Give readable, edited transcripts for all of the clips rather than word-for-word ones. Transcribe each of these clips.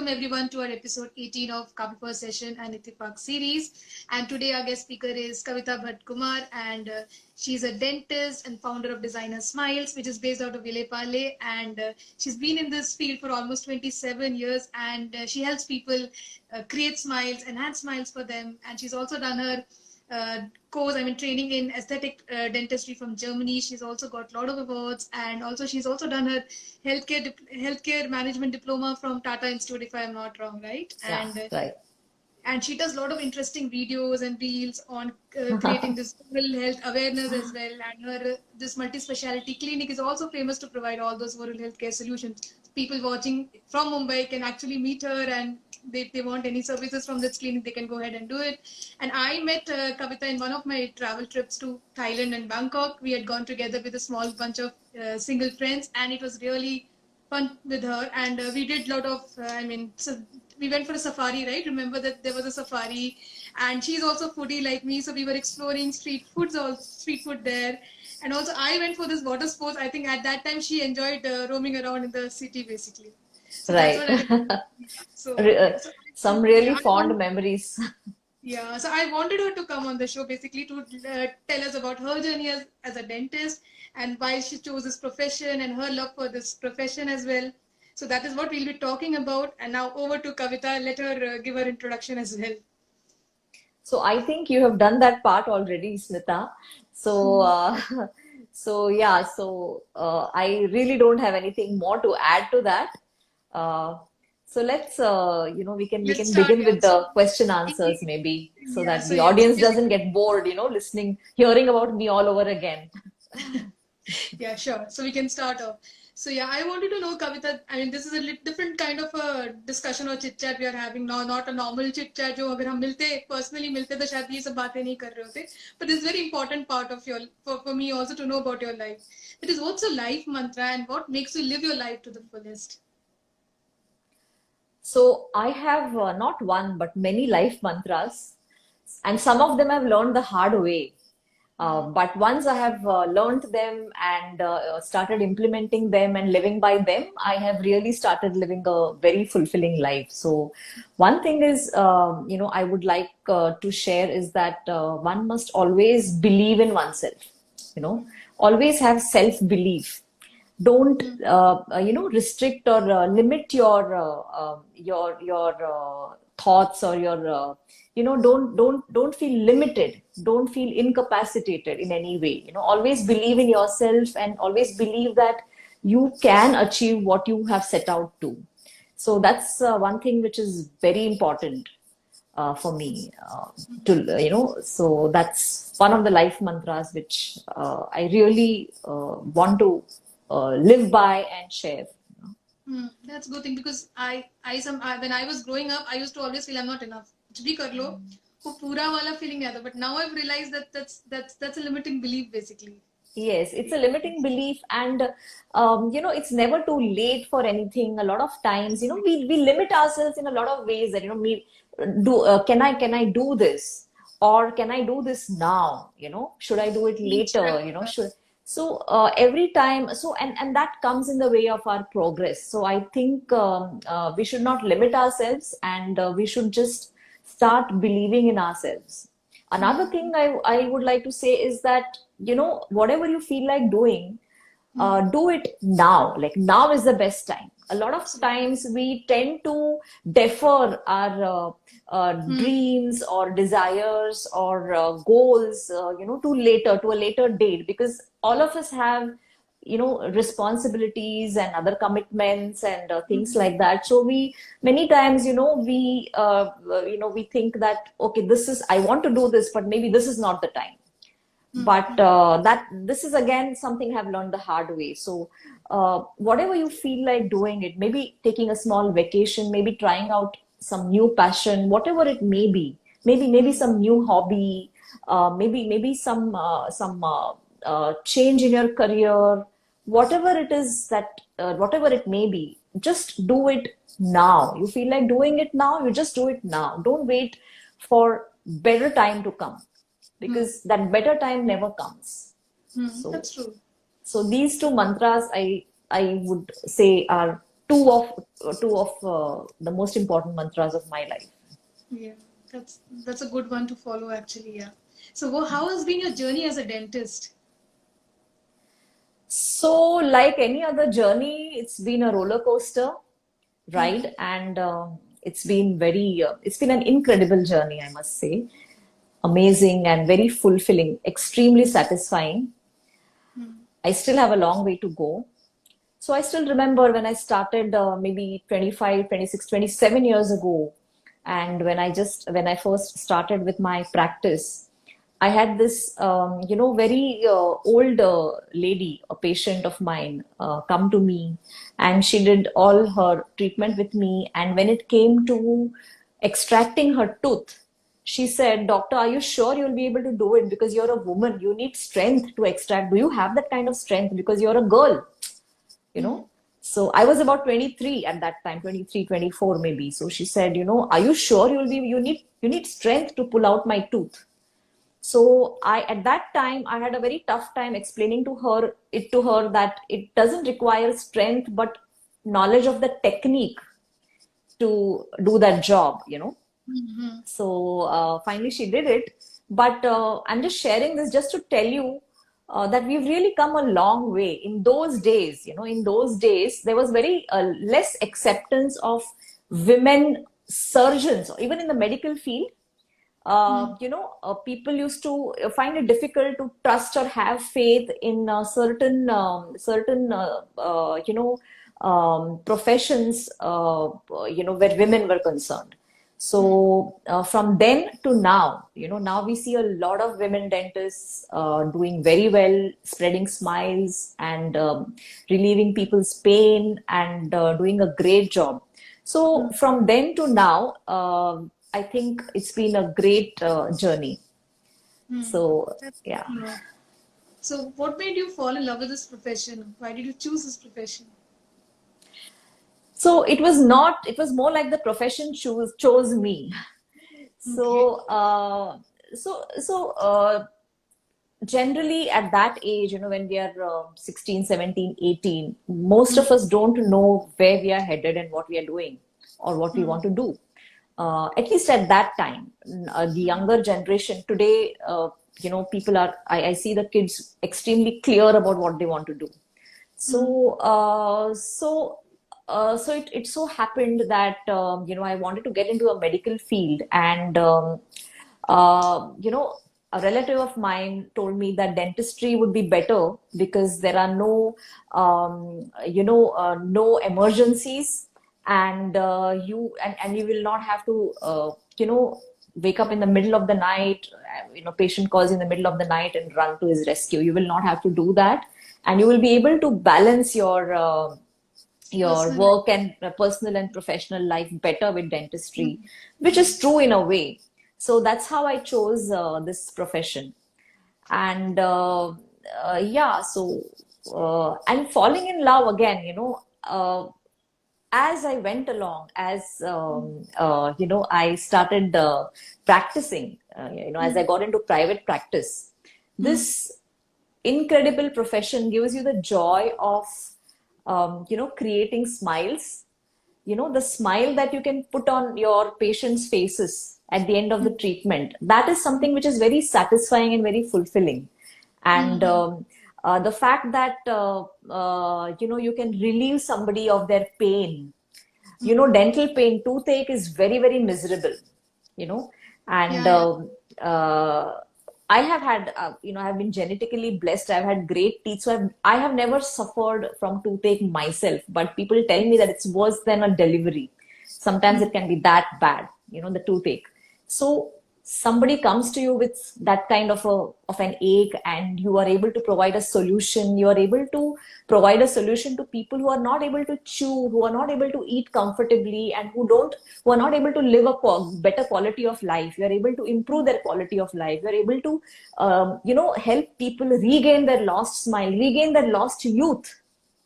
everyone to our episode 18 of Kavi First Session and Ittifaq series. And today our guest speaker is Kavita Bhatt Kumar, and she's a dentist and founder of Designer Smiles, which is based out of Ville Pale. And she's been in this field for almost 27 years, and she helps people create smiles, enhance smiles for them. And she's also done her uh, course, training in aesthetic dentistry from Germany. She's also got a lot of awards, and also she's also done her healthcare management diploma from Tata Institute, if I'm not wrong, right? Yeah, right. And she does a lot of interesting videos and reels on creating this oral health awareness as well. And her this multi-speciality clinic is also famous to provide all those oral health care solutions. People watching from Mumbai can actually meet her, and if they want any services from this clinic, they can go ahead and do it. And I met Kavita in one of my travel trips to Thailand and Bangkok. We had gone together with a small bunch of single friends, and it was really fun with her. And we did a lot of so we went for a safari, right? Remember that there was a safari, and she's also foodie like me, so we were exploring street food there. And also I went for this water sports. I think at that time she enjoyed roaming around in the city basically. So that's Right. what I did. So Re- uh, yeah, so some yeah, really I fond want memories. yeah, so I wanted her to come on the show basically to tell us about her journey as a dentist, and why she chose this profession and her love for this profession as well. So that is what we'll be talking about. And now over to Kavita. Let her give her introduction as well. So I think you have done that part already, Smita. So, Hmm. I really don't have anything more to add to that. Uh, so let's, we Let's can start. begin Yeah. with the question In- answers maybe, so yeah. that So the yeah. So audience doesn't basically, get bored, listening, hearing about me all over again. yeah, sure. So we can start off. So yeah, I wanted to know, Kavita. This is a different kind of a discussion or chit chat we are having now, not a normal chit chat. जो अगर हम मिलते personally मिलते तो शायद ये सब बातें नहीं कर रहे होते. But this is a very important part of your for me also to know about your life. It is what's your life mantra and what makes you live your life to the fullest. So I have not one but many life mantras, and some of them I've learned the hard way. But once I have learned them and started implementing them and living by them, I have really started living a very fulfilling life. So, one thing is, I would like to share is that one must always believe in oneself, always have self belief. Don't restrict or limit your thoughts, or your don't feel limited, don't feel incapacitated in any way. Always believe in yourself and always believe that you can achieve what you have set out to. So that's one thing which is very important for me, to so that's one of the life mantras which I really want to live by and share. That's a good thing because when I was growing up, I used to always feel I'm not enough. कुछ भी कर लो, वो पूरा वाला feeling नहीं आता. But now I've realized that that's a limiting belief basically. Yes, it's a limiting belief, and it's never too late for anything. A lot of times, we limit ourselves in a lot of ways. That me do can I do this, or can I do this now? Should I do it Each later? Should so every time, so and that comes in the way of our progress. So I think we should not limit ourselves, and we should just start believing in ourselves. Another thing I would like to say is that, whatever you feel like doing, do it now. Like, now is the best time. A lot of times we tend to defer our dreams or desires or goals, to a later date, because all of us have, responsibilities and other commitments and things like that. So we many times, we think that, okay, I want to do this, but maybe this is not the time. But that this is again something I've learned the hard way. So whatever you feel like doing it, maybe taking a small vacation, maybe trying out some new passion, whatever it may be, maybe some new hobby, maybe some change in your career, whatever it is, that whatever it may be, just do it now. You feel like doing it now, you just do it now. Don't wait for better time to come, because that better time never comes. So, That's true. so these two mantras I would say are two of the most important mantras of my life. Yeah, that's a good one to follow actually. Yeah. So, how has been your journey as a dentist? So, like any other journey, it's been a roller coaster Hmm. ride, and it's been an incredible journey, I must say. Amazing and very fulfilling, extremely satisfying. Hmm. I still have a long way to go. So I still remember when I started maybe 25, 26, 27 years ago. And when I first started with my practice, I had this, very old lady, a patient of mine, come to me, and she did all her treatment with me. And when it came to extracting her tooth, she said, "Doctor, are you sure you'll be able to do it? Because you're a woman, you need strength to extract. Do you have that kind of strength? Because you're a girl, you Hmm. know." So I was about 23 at that time, 23, 24 maybe. So she said, "Are you sure you need strength to pull out my tooth?" So at that time, I had a very tough time explaining to her that it doesn't require strength, but knowledge of the technique to do that job. Hmm. So finally, she did it. But I'm just sharing this just to tell you that we've really come a long way. In those days, there was very less acceptance of women surgeons, or even in the medical field. Hmm. People used to find it difficult to trust or have faith in certain professions, where women were concerned. Hmm. So from then to now, now we see a lot of women dentists doing very well, spreading smiles and relieving people's pain and doing a great job. So Hmm. from then to now, I think it's been a great journey. Hmm. So That's good yeah. to know. So, what made you fall in love with this profession? Why did you choose this profession? So it was not. It was more like the profession chose me. Okay. So generally at that age, when we are 16, 17, 18, most Hmm. of us don't know where we are headed and what we are doing or what we Hmm. want to do. At least at that time, the Hmm. younger generation today, people I see the kids extremely clear about what they want to do. Hmm. So, it so happened that I wanted to get into a medical field, and a relative of mine told me that dentistry would be better because there are no emergencies, and you will not have to wake up in the middle of the night. Patient calls in the middle of the night and run to his rescue. You will not have to do that, and you will be able to balance your Personal. work and personal and professional life better with dentistry, Hmm. which Hmm. is true in a way. So that's how I chose this profession. And yeah, so and falling in love again, as I went along, as I started practicing, as I Hmm. got into private practice, Hmm. this incredible profession gives you the joy of creating smiles. The smile that you can put on your patients' faces at the end of the Hmm. treatment, that is something which is very satisfying and very fulfilling. Hmm. And Hmm. the fact that you can relieve somebody of their pain. Hmm. Dental pain, toothache is very, very miserable, you know and Yeah, yeah. uh, I have had, I've been genetically blessed. I've had great teeth, so I have never suffered from toothache myself, but people tell me that it's worse than a delivery. Sometimes Hmm. it can be that bad, the toothache. So somebody comes to you with that kind of an ache, and you are able to provide a solution. You are able to provide a solution to people who are not able to chew, who are not able to eat comfortably, and who are not able to live a better quality of life. You are able to improve their quality of life. You are able to help people regain their lost smile, regain their lost youth.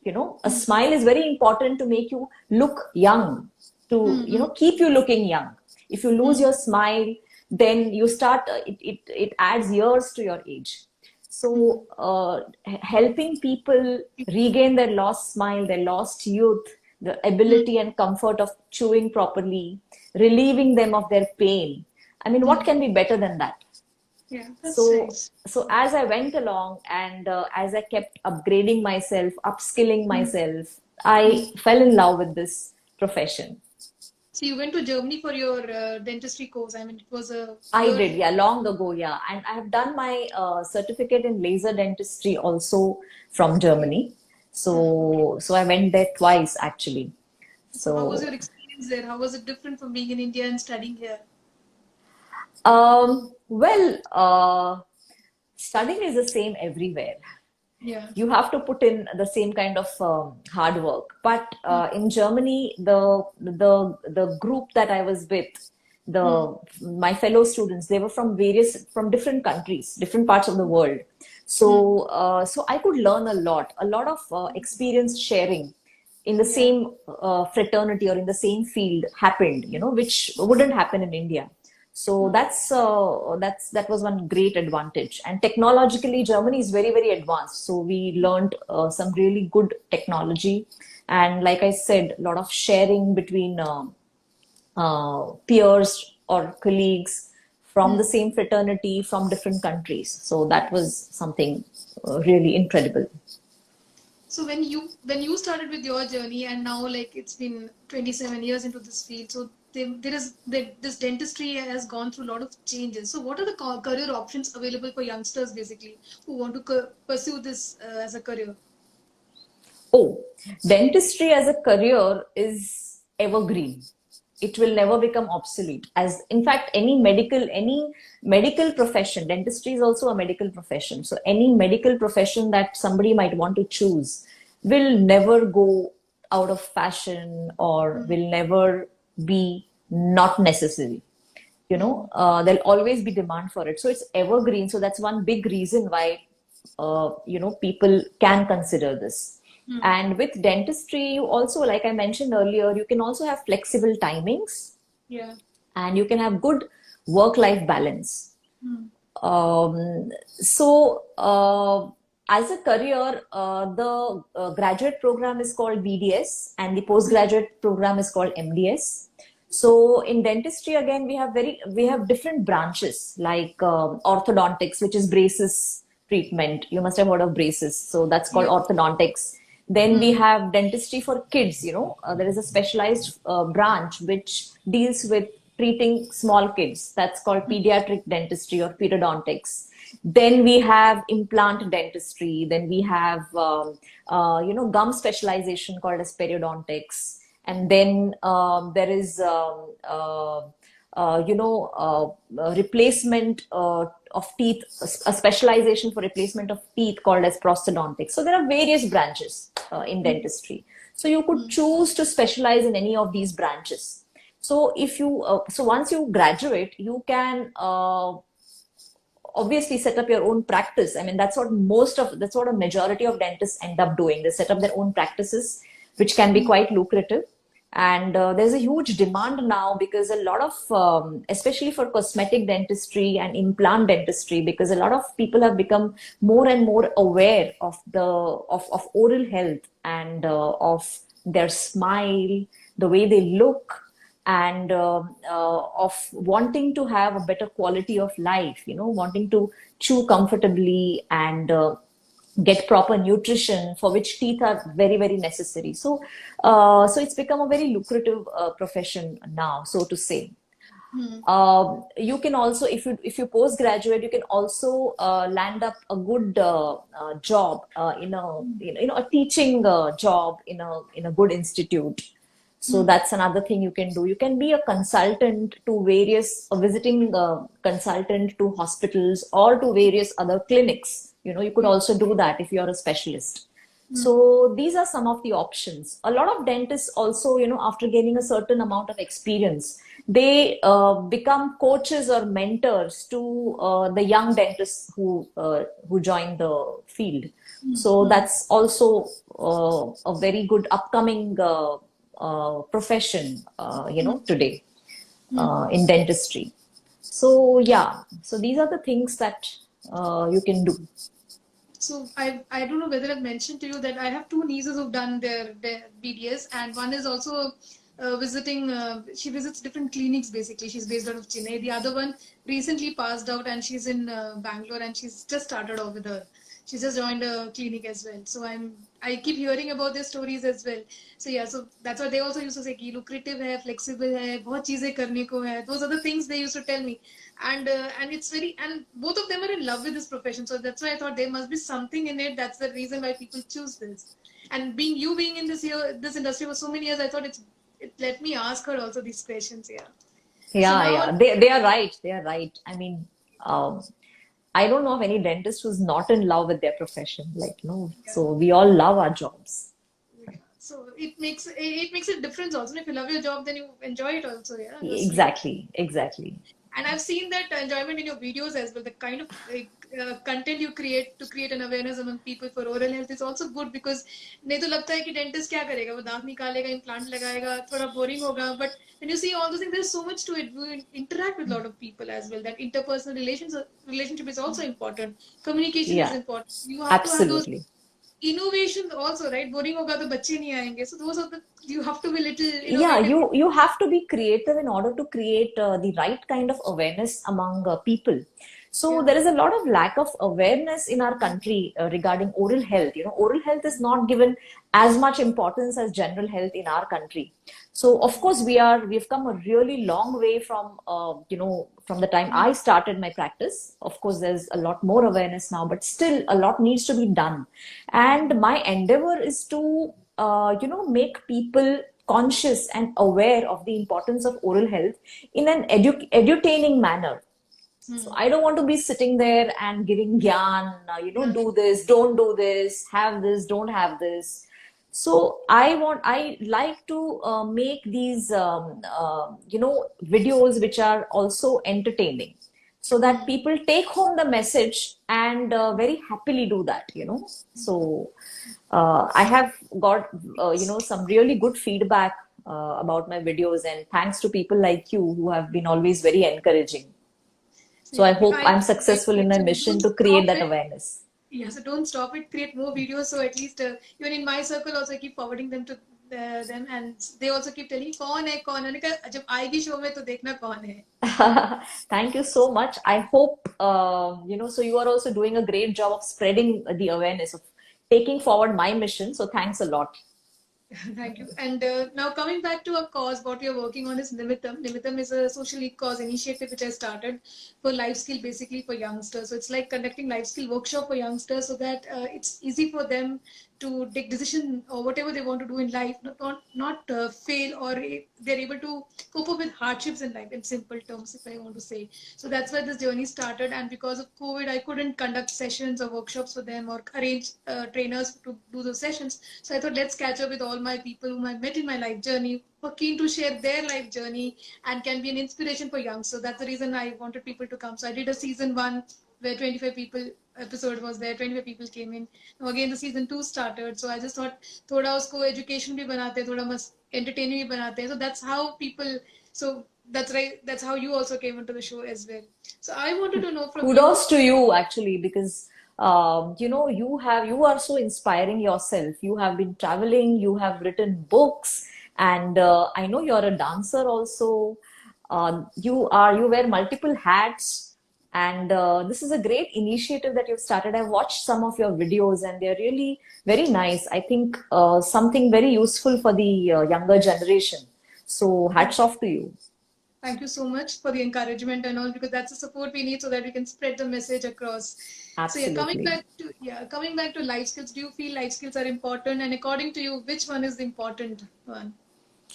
A Hmm. smile is very important to make you look young, to Hmm. Hmm. keep you looking young. If you lose Hmm. your smile, then you start it adds years to your age. Hmm. So helping people regain their lost smile, their lost youth, the ability and comfort of chewing properly, relieving them of their pain. I mean, what can be better than that? Yeah, that's So, nice. so as I went along and as I kept upgrading myself, upskilling myself, I fell in love with this profession. So you went to Germany for your dentistry course. I mean, it was a I year. did, yeah, long ago, yeah. And I have done my certificate in laser dentistry also from Germany. Okay. So I went there twice actually. So how was So, your experience there? How was it different from being in India and studying here? well, studying is the same everywhere. Yeah. You have to put in the same kind of hard work. But Hmm. in Germany, the group that I was with, Hmm. the my fellow students, they were from different countries, different parts of the world. Hmm. So I could learn a lot of experience sharing in the Yeah. same fraternity or in the same field happened, which wouldn't happen in India. So Hmm. that was one great advantage. And technologically, Germany is very, very advanced. So we learned some really good technology, and like I said, a lot of sharing between peers or colleagues from the Hmm. same fraternity from different countries. So that was something really incredible. So when you started with your journey and now like it's been 27 years into this field, so this dentistry has gone through a lot of changes. So what are the career options available for youngsters basically who want to pursue this as a career? Oh, dentistry as a career is evergreen. It will never become obsolete. As in fact, any medical profession, dentistry is also a medical profession. So any medical profession that somebody might want to choose will never go out of fashion or Hmm. will never be not necessary. Hmm. There'll always be demand for it. So it's evergreen. So that's one big reason why people can consider this. Hmm. And with dentistry, you also, like I mentioned earlier, you can also have flexible timings Yeah. and you can have good work-life balance. Hmm. So, as a career, the graduate program is called BDS and the postgraduate program is called MDS. So, in dentistry, again, we have different branches like orthodontics, which is braces treatment. You must have heard of braces. So, that's called Yeah. orthodontics. Then we Hmm. have dentistry for kids. There is a specialized branch which deals with treating small kids. That's called pediatric dentistry or periodontics. Then we have implant dentistry. Then we have, gum specialization called as periodontics. And then there is, replacement of teeth, a specialization for replacement of teeth called as prosthodontics. So there are various branches in dentistry. So you could Hmm. choose to specialize in any of these branches. So so once you graduate, you can obviously set up your own practice. I mean, that's what a majority of dentists end up doing. They set up their own practices, which can be Hmm. quite lucrative. And there's a huge demand now because a lot of, especially for cosmetic dentistry and implant dentistry, because a lot of people have become more and more aware of of oral health and of their smile, the way they look, and of wanting to have a better quality of life, wanting to chew comfortably and get proper nutrition, for which teeth are very, very necessary. So it's become a very lucrative profession now, so to say. Hmm. You can also, if you postgraduate, you can also land up a good job a teaching job in a good institute. So Hmm. that's another thing you can do. You can be a consultant to a visiting consultant to hospitals or to various other clinics. You could Yeah. also do that if you're a specialist. Hmm. So these are some of the options. A lot of dentists also, after gaining a certain amount of experience, they become coaches or mentors to the young dentists who join the field. Hmm. So Hmm. that's also a very good upcoming profession, Hmm. today Hmm. in dentistry. So yeah, so these are the things that you can do. So I don't know whether I've mentioned to you that I have two nieces who've done their BDS, and one is also visiting. She visits different clinics basically. She's based out of Chennai. The other one recently passed out, and she's in Bangalore, and she's just started off with her. She's just joined a clinic as well. So I keep hearing about their stories as well. So yeah, so that's what they also used to say कि lucrative है, flexible है, बहुत चीजें करने को है. Those are the things they used to tell me, and it's very, and both of them are in love with this profession. So that's why I thought there must be something in it. That's the reason why people choose this. And being in this industry for so many years, I thought it let me ask her also these questions. Yeah. So Yeah, now yeah, they are right. They are right. I mean, um, I don't know of any dentist who's not in love with their profession. Like, no, yeah. so we all love our jobs. So it makes a difference also. If you love your job, then you enjoy it also. Yeah. Exactly, exactly. And I've seen that enjoyment in your videos as well. The kind of content you create to create an awareness among people for oral health is also good, because नहीं तो लगता है कि dentist क्या करेगा, वो दांत निकालेगा, implant लगाएगा, थोड़ा boring होगा. But when you see all those things, there's so much to it. We interact with a lot of people as well. That interpersonal relationship is also important. Communication is Yeah, important. You have to have those absolutely. innovations also, right? Boring होगा तो बच्चे नहीं आएंगे. So those are the, you have to be little Yeah, innovative. you have to be creative in order to create the right kind of awareness among people. So Yeah. there is a lot of lack of awareness in our country regarding oral health. You know, oral health is not given as much importance as general health in our country. So of course we've come a really long way from from the time I started my practice. Of course there's a lot more awareness now, but still a lot needs to be done. And my endeavor is to make people conscious and aware of the importance of oral health in an edutaining manner. So I don't want to be sitting there and giving gyan, Yeah. do this, don't do this, have this, don't have this. So I like to make these, videos which are also entertaining, so that people take home the message and very happily do that. So I have got, some really good feedback about my videos, and thanks to people like you who have been always very encouraging. So I Yeah, hope I I'm successful in my so mission don't to create stop that it. awareness. Yeah, so don't stop it. Create more videos. So at least even in my circle also, I keep forwarding them to them, and they also keep telling कौन है कौन है. मैंने कहा जब आएगी show में तो देखना कौन है. Thank you so much. I hope, so you are also doing a great job of spreading the awareness of taking forward my mission. So thanks a lot. Thank you. And now coming back to our cause, what we are working on is Nimitam. Nimitam is a social cause initiative which I started for life skill, basically for youngsters. So it's like conducting life skill workshop for youngsters, so that it's easy for them to take decision or whatever they want to do in life, not fail, or they're able to cope up with hardships in life, in simple terms, if I want to say. So that's why this journey started. And because of COVID, I couldn't conduct sessions or workshops for them or arrange trainers to do those sessions. So I thought, let's catch up with all my people whom I met in my life journey, who are keen to share their life journey and can be an inspiration for young. So that's the reason I wanted people to come. So I did a season 1 where 25 people episode was there, 25 people came in. Now again the season 2 started. So I just thought थोड़ा उसको education भी बनाते हैं, थोड़ा मस्त entertaining भी बनाते हैं. So that's how people, so that's right, that's how you also came into the show as well. So I wanted to know from you. Kudos to you, actually, because you are so inspiring yourself. You have been traveling, you have written books, and I know you're a dancer also. You wear multiple hats, and this is a great initiative that you've started. I've watched some of your videos, and they're really very nice. I think something very useful for the younger generation. So hats off to you. Thank you so much for the encouragement and all, because that's the support we need so that we can spread the message across. So yeah, Absolutely. coming back to life skills, do you feel life skills are important? And according to you, which one is the important one?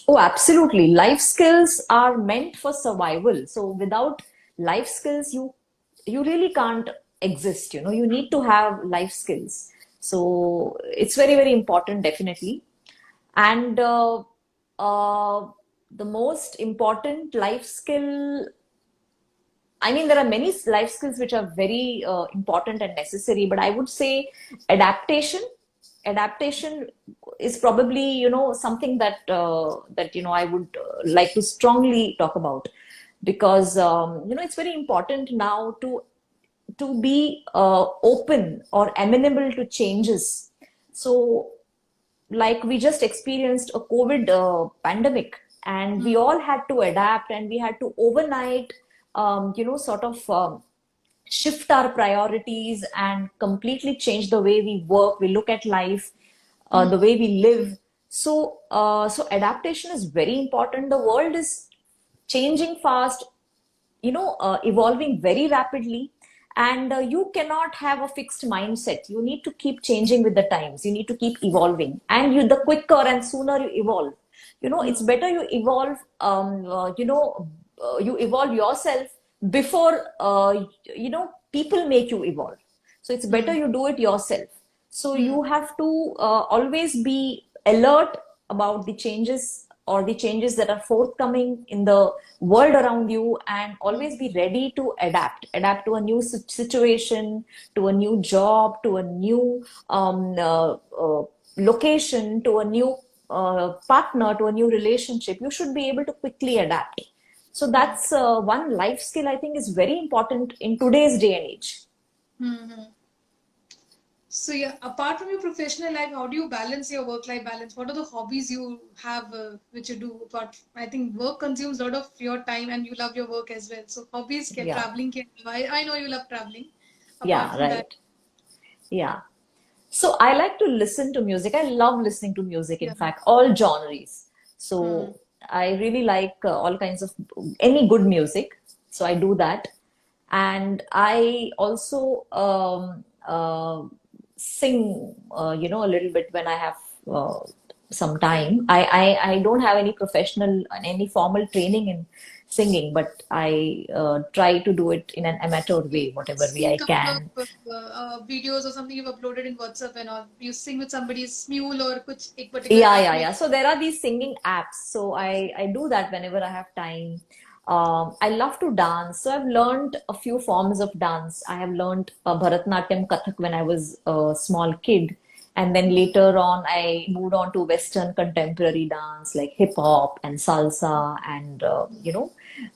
Oh, absolutely. Life skills are meant for survival. So without life skills, you really can't exist. You need to have life skills. So it's very, very important, definitely. And the most important life skill, I mean, there are many life skills which are very important and necessary, but I would say adaptation. Adaptation is probably, something that I would like to strongly talk about, because it's very important now to be open or amenable to changes. So, like we just experienced a COVID pandemic, and we all had to adapt, and we had to overnight, sort of shift our priorities and completely change the way we work, we look at life, the way we live. So adaptation is very important. The world is changing fast, evolving very rapidly, and you cannot have a fixed mindset. You need to keep changing with the times. You need to keep evolving, and the quicker and sooner you evolve, it's better you evolve. You evolve yourself before people make you evolve. So it's better you do it yourself. So you have to always be alert about the changes, or the changes that are forthcoming in the world around you, and always be ready to adapt to a new situation, to a new job, to a new location, to a new partner, to a new relationship. You should be able to quickly adapt. So that's one life skill I think is very important in today's day and age. Mm-hmm. So yeah, apart from your professional life, how do you balance your work-life balance? What are the hobbies you have which you do? But I think work consumes a lot of your time, and you love your work as well. So hobbies, Yeah, traveling. I know you love traveling. Apart yeah, from that, right. Yeah. So I like to listen to music. I love listening to music, in yeah. fact, all genres. Hmm. So I really like all kinds of any good music. So I do that. And I also sing, a little bit when I have some time. I don't have any professional, any formal training in singing, but I try to do it in an amateur way, I've whatever way seen I couple can. of videos or something you've uploaded in WhatsApp and all. You sing with somebody's mule or कुछ एक particular Yeah, app yeah, में. yeah. So there are these singing apps. So I do that whenever I have time. I love to dance. So I've learned a few forms of dance. I have learned Bharatnatyam, Kathak when I was a small kid. And then later on, I moved on to Western contemporary dance like hip hop and salsa and,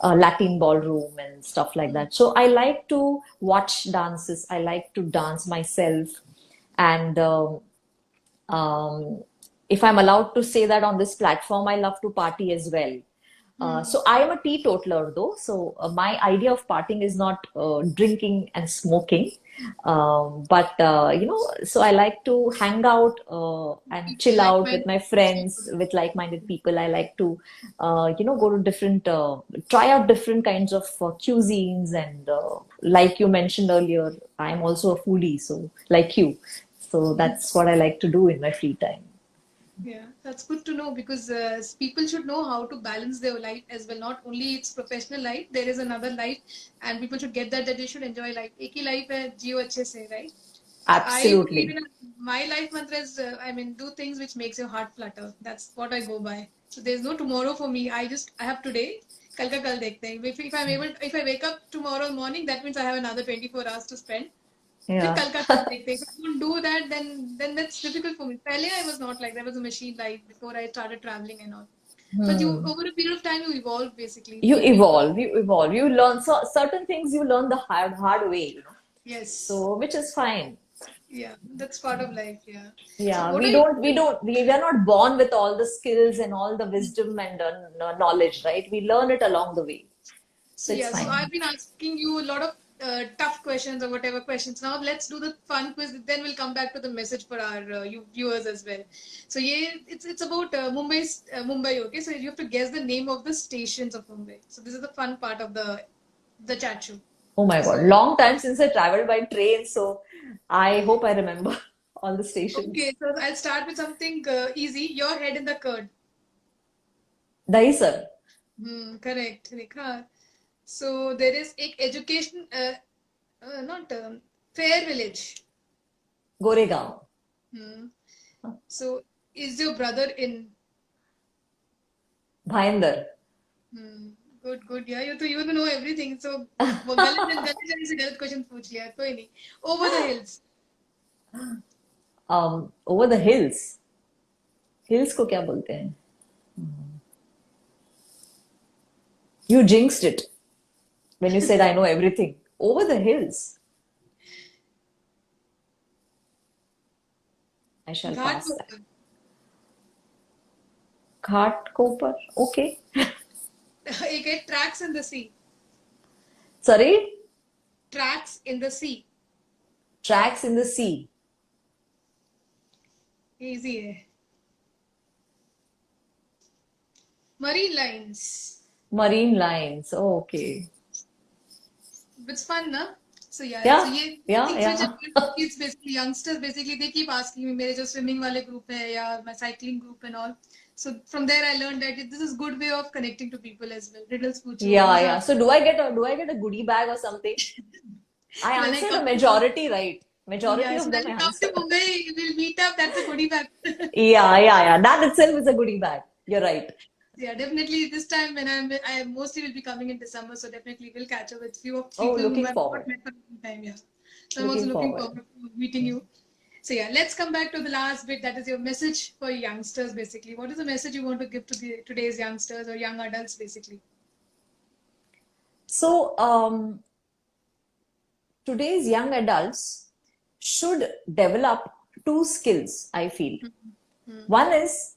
Latin ballroom and stuff like that. So I like to watch dances. I like to dance myself. And um, if I'm allowed to say that on this platform, I love to party as well. So I am a teetotaler though. So my idea of partying is not drinking and smoking, but so I like to hang out and People chill like out with men. my friends, with like-minded people. I like to, go to different, try out different kinds of cuisines, and like you mentioned earlier, I'm also a foodie, so like you. So that's what I like to do in my free time. Yeah, that's good to know because people should know how to balance their life as well. Not only its professional life, there is another life, and people should get that they should enjoy life. एक ही life है जियो अच्छे से, right? So I believe Absolutely. in my life mantra is do things which makes your heart flutter. That's what I go by. So there's no tomorrow for me. I have today. कल का कल देखते हैं. If I wake up tomorrow morning, that means I have another 24 hours to spend. फिर Yeah. कल का कल देखते हैं. If I don't do that, then that's difficult for me. पहले I was not like that. I was a machine life before I started traveling and all. But you Hmm. over a period of time you evolve basically. You You evolve, you evolve, you learn. So certain things you learn the hard way, yes. so which is fine. Yeah, that's part of life. Yeah. So Yeah, what we are you don't we don't we are not born with all the skills and all the wisdom and knowledge, right? We learn it along the way, So so it's yeah, so fine. I've been asking you a lot of tough questions or whatever questions. Now let's do the fun quiz. Then we'll come back to the message for our you viewers as well. So yeah, it's about Mumbai. Okay, so you have to guess the name of the stations of Mumbai. So this is the fun part of the chat show. Oh my God, So long time since I traveled by train, so I hope I remember all the stations. okay, so I'll start with something easy. Your head in the curd. Dahisar, Correct, Rekha. So there is a education, not Fair Village. Goregaon, Hmm. So is your brother in? Bhayandar, Hmm. Good, good. Yeah, you know everything. So वो गलत जल्दी से गलत question पूछ लिया कोई नहीं. Over the hills. over the hills. Hills को क्या बोलते हैं? You jinxed it when you said I know everything. Over the hills. I shall pass that. Ghatkopar. Ghatkopar. Okay. Okay, tracks in the sea. Sorry? Tracks in the sea. Tracks in the sea. Easy. Marine lines. Marine lines. Oh, okay. It's fun, na? So yeah, so Yeah. ये Yeah. things which Yeah. are kids basically youngsters basically they keep asking me मेरे जो swimming वाले group है या my cycling group and all. So from there I learned that this is good way of connecting to people as well. Riddles पूछो, Yeah. मजा Yeah. आता So do I get a goodie bag or something? I है. answered a majority right. Majority So of when them I you come to answered. Mumbai, we'll meet up. That's a goodie bag. Yeah. Yeah. Yeah. That itself is a goodie bag. You're right. Yeah, definitely this time when I mostly will be coming in December, so definitely we'll catch up with few of Oh, people whom looking I've not forward. met for a long time. Yeah, so I'm also Looking looking forward. forward to meeting you. So yeah, let's come back to the last bit. That is your message for youngsters, basically. What is the message you want to give to today's youngsters or young adults, basically? So, today's young adults should develop two skills, I feel. One is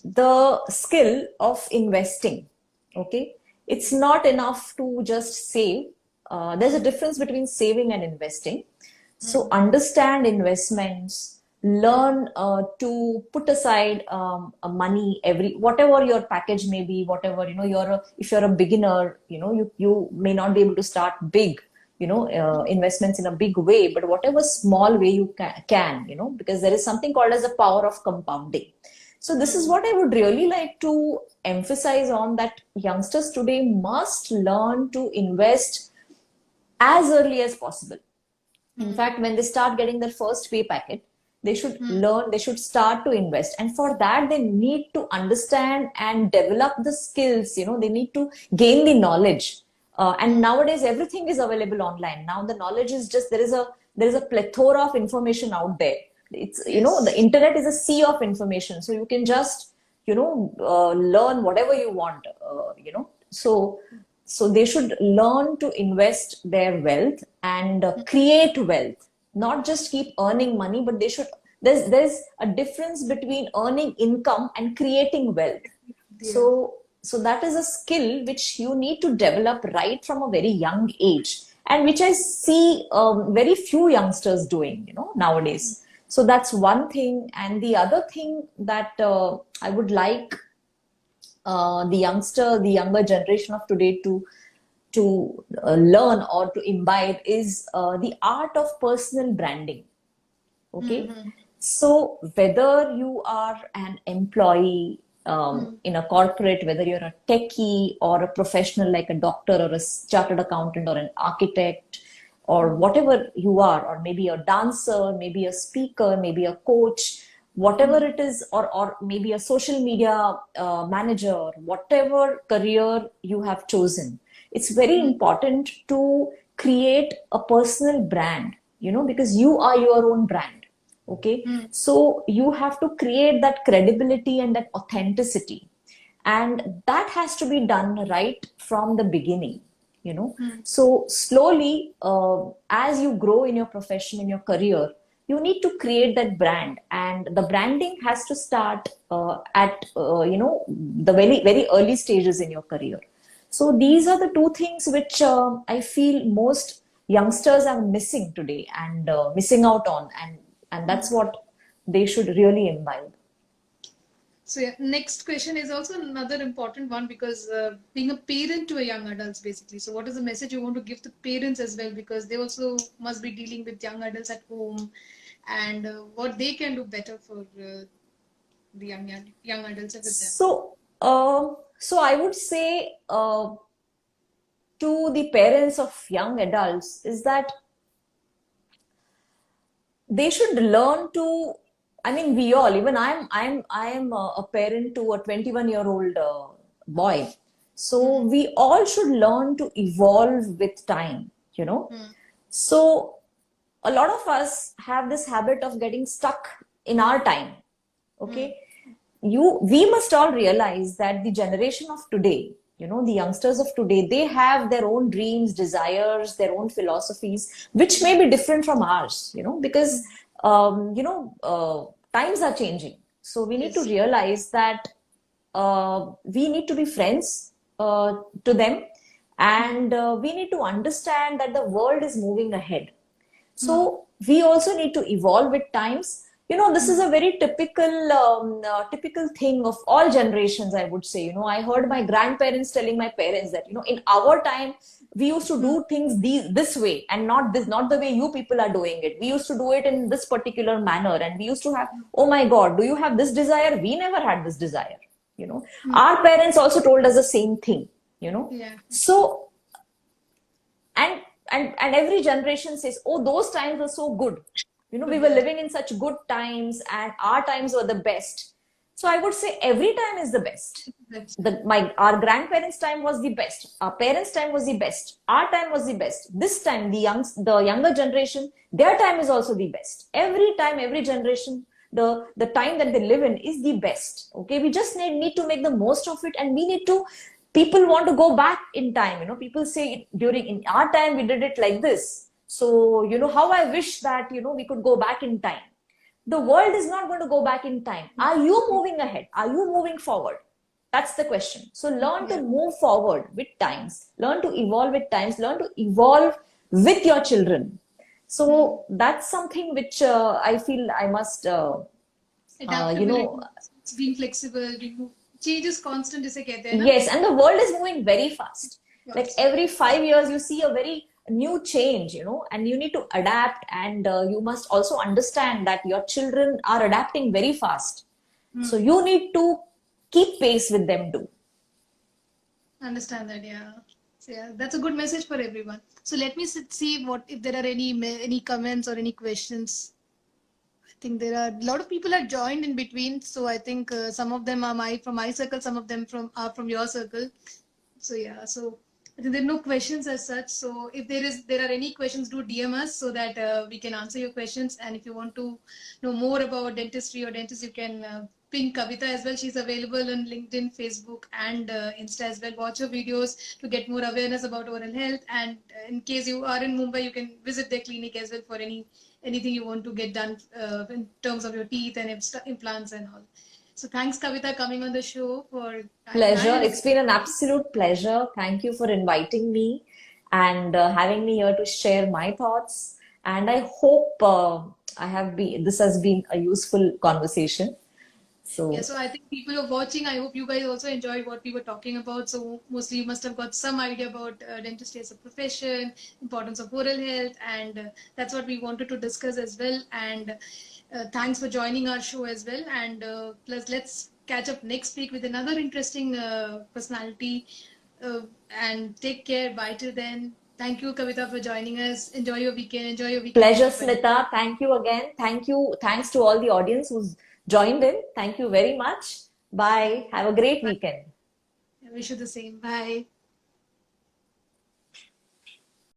the skill of investing. Okay. It's not enough to just save. There's a difference between saving and investing. So understand investments, learn to put aside a money every whatever your package may be, whatever if you're a beginner, you may not be able to start big, investments in a big way, but whatever small way you can, because there is something called as the power of compounding. So this is what I would really like to emphasize on, that youngsters today must learn to invest as early as possible. In fact, when they start getting their first pay packet, they should learn, they should start to invest. And for that, they need to understand and develop the skills, they need to gain the knowledge. And nowadays, everything is available online. Now the knowledge is just, there is a plethora of information out there. It's, Yes. the internet is a sea of information. So you can just, learn whatever you want, so they should learn to invest their wealth and create wealth, not just keep earning money, but they should, there's a difference between earning income and creating wealth. Yeah. So that is a skill which you need to develop right from a very young age, and which I see very few youngsters doing, nowadays. So that's one thing. And the other thing that I would like the younger generation of today to learn or to imbibe is the art of personal branding. Okay, so whether you are an employee in a corporate, whether you're a techie or a professional like a doctor or a chartered accountant or an architect or whatever you are, or maybe a dancer, maybe a speaker, maybe a coach, whatever it is, or maybe a social media manager, whatever career you have chosen, it's very important to create a personal brand, because you are your own brand. Okay, so you have to create that credibility and that authenticity, and that has to be done right from the beginning. So slowly, as you grow in your profession, in your career, you need to create that brand, and the branding has to start at the very very early stages in your career. So these are the two things which I feel most youngsters are missing today, and missing out on, and that's what they should really imbibe. So yeah, next question is also another important one, because being a parent to a young adults, basically. So what is the message you want to give to parents as well, because they also must be dealing with young adults at home, and what they can do better for the young adults with them. So I would say to the parents of young adults is that they should learn to, I mean, we all, even I'm a parent to a 21-year-old boy. So we all should learn to evolve with time, So a lot of us have this habit of getting stuck in our time. Okay. We must all realize that the generation of today, the youngsters of today, they have their own dreams, desires, their own philosophies, which may be different from ours, because times are changing. So we need to Yes. realize that we need to be friends to them, and we need to understand that the world is moving ahead. Hmm. So we also need to evolve with times. This is Hmm. a very typical thing of all generations, I would say. I heard my grandparents telling my parents that, in our time, we used to Hmm. do things this way, and not the way you people are doing it. We used to do it in this particular manner, and we used to have, oh my God, do you have this desire? We never had this desire. Hmm. Our parents also told us the same thing. Yeah. So and and every generation says, oh, those times were so good. We were Yeah. living in such good times, and our times were the best. So I would say every time is the best. That's Our grandparents' time was the best. Our parents' time was the best. Our time was the best. This time, the younger generation, their time is also the best. Every time, every generation, the time that they live in is the best. Okay, we just need to make the most of it, and we need to. People want to go back in time. People say during in our time we did it like this. So how I wish that we could go back in time. The world is not going to go back in time. Are you moving ahead? Are you moving forward? That's the question. So learn to yeah. move forward with times, learn to evolve with times, learn to evolve with your children. Hmm. So that's something which I feel I must, you Adaptability, know, being flexible, change is constant, जिसे कहते हैं ना? yes, and the world is moving very fast. Like Fast, every yeah. 5 years, you see a very new change, and you need to adapt. And you must also understand that your children are adapting very fast. So Hmm. you need to keep pace with them too. Understand that, yeah. So yeah, that's a good message for everyone. So let me see what if there are any comments or any questions. I think there are a lot of people are joined in between. So I think some of them are from my circle, some of them from your circle. So yeah, so I think there are no questions as such. So if there are any questions, do DM us so that we can answer your questions. And if you want to know more about dentistry or dentists, you can ping Kavita as well. She's available on LinkedIn, Facebook, and Insta as well. Watch her videos to get more awareness about oral health. And in case you are in Mumbai, you can visit their clinic as well for anything you want to get done in terms of your teeth and implants and all. So thanks, Kavita, coming on the show for time. Pleasure. And It's been an absolute pleasure. Thank you for inviting me and having me here to share my thoughts. And I hope this has been a useful conversation. yeah, So, so I think people are watching. I hope you guys also enjoyed what we were talking about. So mostly you must have got some idea about dentistry as a profession, importance of oral health, and that's what we wanted to discuss as well. And thanks for joining our show as well. And plus, let's catch up next week with another interesting personality. And take care. Bye till then. Thank you, Kavita, for joining us. Enjoy your weekend. Enjoy your weekend pleasure, off. And Smita. Thank you again. Thank you. Thanks to all the audience who's joined in. Thank you very much. Bye. Have a great bye. weekend. I wish you the same. Bye.